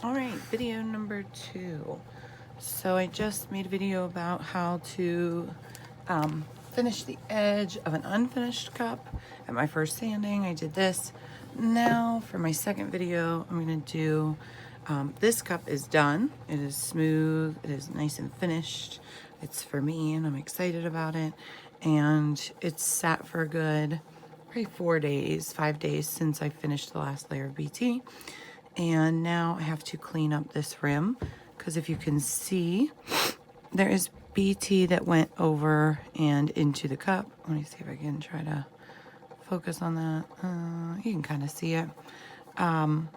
All right, video number 2. So I just made a video about how to finish the edge of an unfinished cup. At my first sanding, I did this. Now for my second video, I'm gonna do, this cup is done. It is smooth, it is nice and finished. It's for me and I'm excited about it. And it's sat for a good, probably 4 days, 5 days since I finished the last layer of BT. And now I have to clean up this rim because if you can see, there is BT that went over and into the cup. Let me see if I can try to focus on that. You can kind of see it. And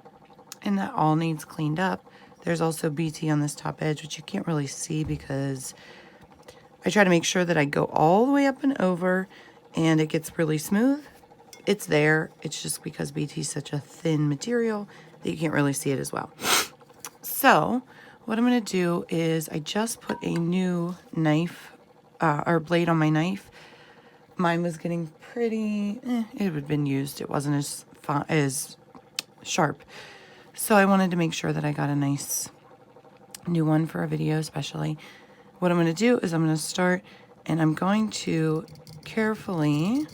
that all needs cleaned up. There's also BT on this top edge, which you can't really see because I try to make sure that I go all the way up and over and it gets really smooth. It's there. It's just because BT is such a thin material that you can't really see it as well. So what I'm going to do is I just put a new knife or blade on my knife. Mine was getting pretty, it had been used. It wasn't as sharp. So I wanted to make sure that I got a nice new one for a video especially. What I'm going to do is I'm going to start and I'm going to carefully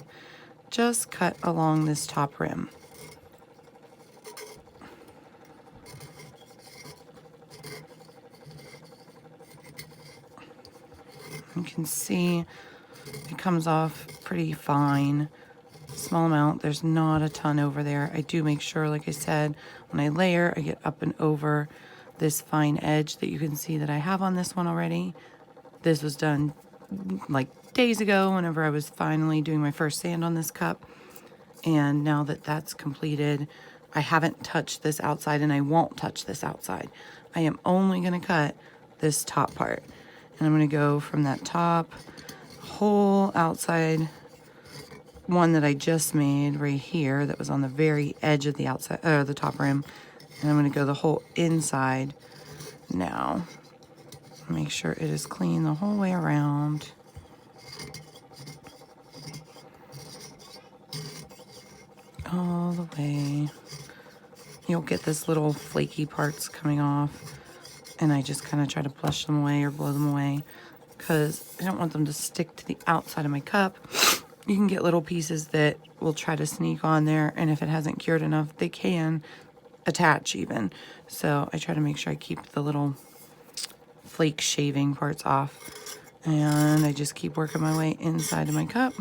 just cut along this top rim. You can see it comes off pretty fine, small amount. There's not a ton over there. I do make sure, like I said, when I layer, I get up and over this fine edge that you can see that I have on this one already. This was done like days ago whenever I was finally doing my first sand on this cup. And now that that's completed, I haven't touched this outside and I won't touch this outside. I am only going to cut this top part. And I'm going to go from that top whole outside one that I just made right here that was on the very edge of the outside, the top rim. And I'm going to go the whole inside now. Make sure it is clean the whole way around. All the way. You'll get this little flaky parts coming off. And I just kind of try to brush them away or blow them away because I don't want them to stick to the outside of my cup. You can get little pieces that will try to sneak on there, and if it hasn't cured enough, they can attach even. So I try to make sure I keep the little flake shaving parts off. And I just keep working my way inside of my cup.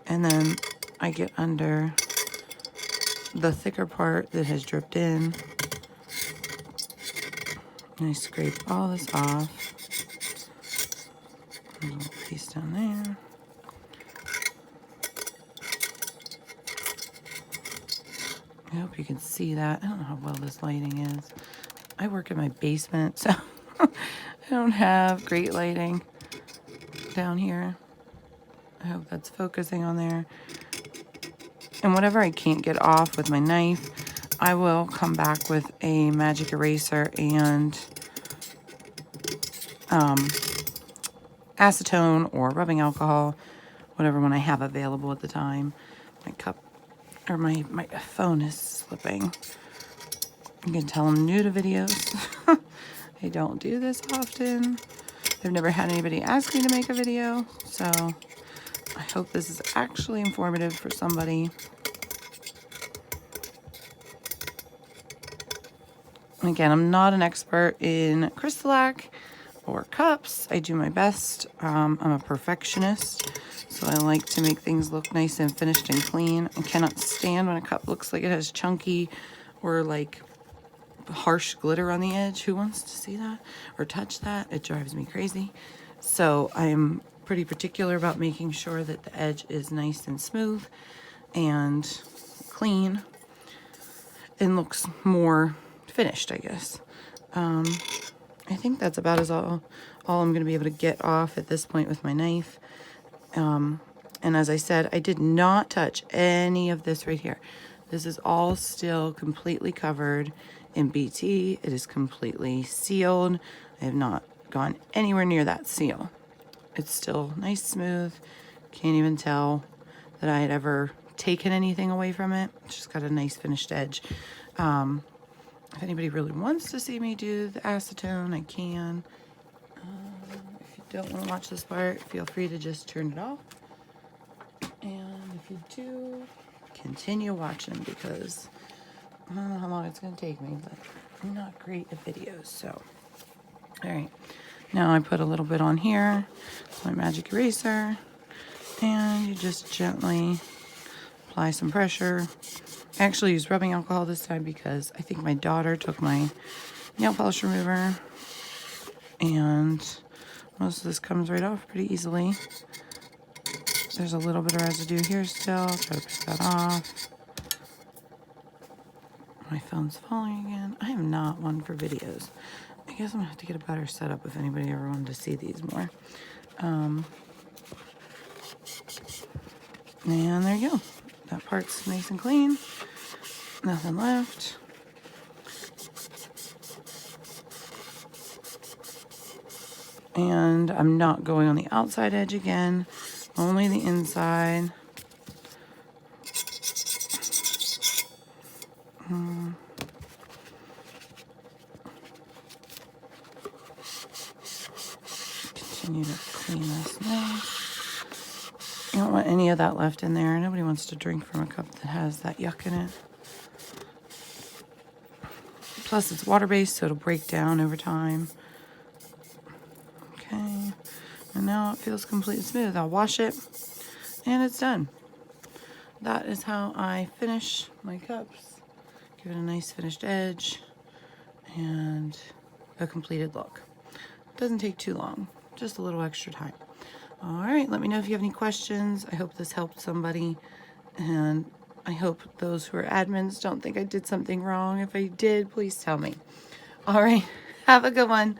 And then I get under the thicker part that has dripped in. And I scrape all this off. A little piece down there. I hope you can see that. I don't know how well this lighting is. I work in my basement, so I don't have great lighting down here. I hope that's focusing on there. And whatever I can't get off with my knife, I will come back with a magic eraser and acetone or rubbing alcohol, whatever one I have available at the time. My cup, or my phone is slipping. You can tell I'm new to videos. I don't do this often. I've never had anybody ask me to make a video, so I hope this is actually informative for somebody. Again, I'm not an expert in CrystaLac or cups. I do my best. I'm a perfectionist, so I like to make things look nice and finished and clean. I cannot stand when a cup looks like it has chunky or like harsh glitter on the edge. Who wants to see that or touch that? It drives me crazy. So I am pretty particular about making sure that the edge is nice and smooth and clean and looks more finished, I guess. I think that's about all I'm going to be able to get off at this point with my knife. And as I said, I did not touch any of this right here. This is all still completely covered in BT. It is completely sealed. I have not gone anywhere near that seal. It's still nice, smooth. Can't even tell that I had ever taken anything away from it. It's just got a nice finished edge. If anybody really wants to see me do the acetone, I can. If you don't want to watch this part, feel free to just turn it off. And if you do, continue watching, because I don't know how long it's going to take me, but I'm not great at videos. So, all right. Now I put a little bit on here, my magic eraser, and you just gently apply some pressure. I actually use rubbing alcohol this time because I think my daughter took my nail polish remover, and most of this comes right off pretty easily. There's a little bit of residue here still. Try to pick that off. My phone's falling again. I am not one for videos. I guess I'm gonna have to get a better setup if anybody ever wanted to see these more. And there you go. That part's nice and clean. Nothing left. And I'm not going on the outside edge again, only the inside. Continue to clean this now. You don't want any of that left in there. Nobody wants to drink from a cup that has that yuck in it. Plus it's water-based, so it'll break down over time. Okay, and now it feels completely smooth. I'll wash it, and it's done. That is how I finish my cups. Give it a nice finished edge and a completed look. Doesn't take too long, just a little extra time. All right, let me know if you have any questions. I hope this helped somebody, and I hope those who are admins don't think I did something wrong. If I did, please tell me. All right, have a good one.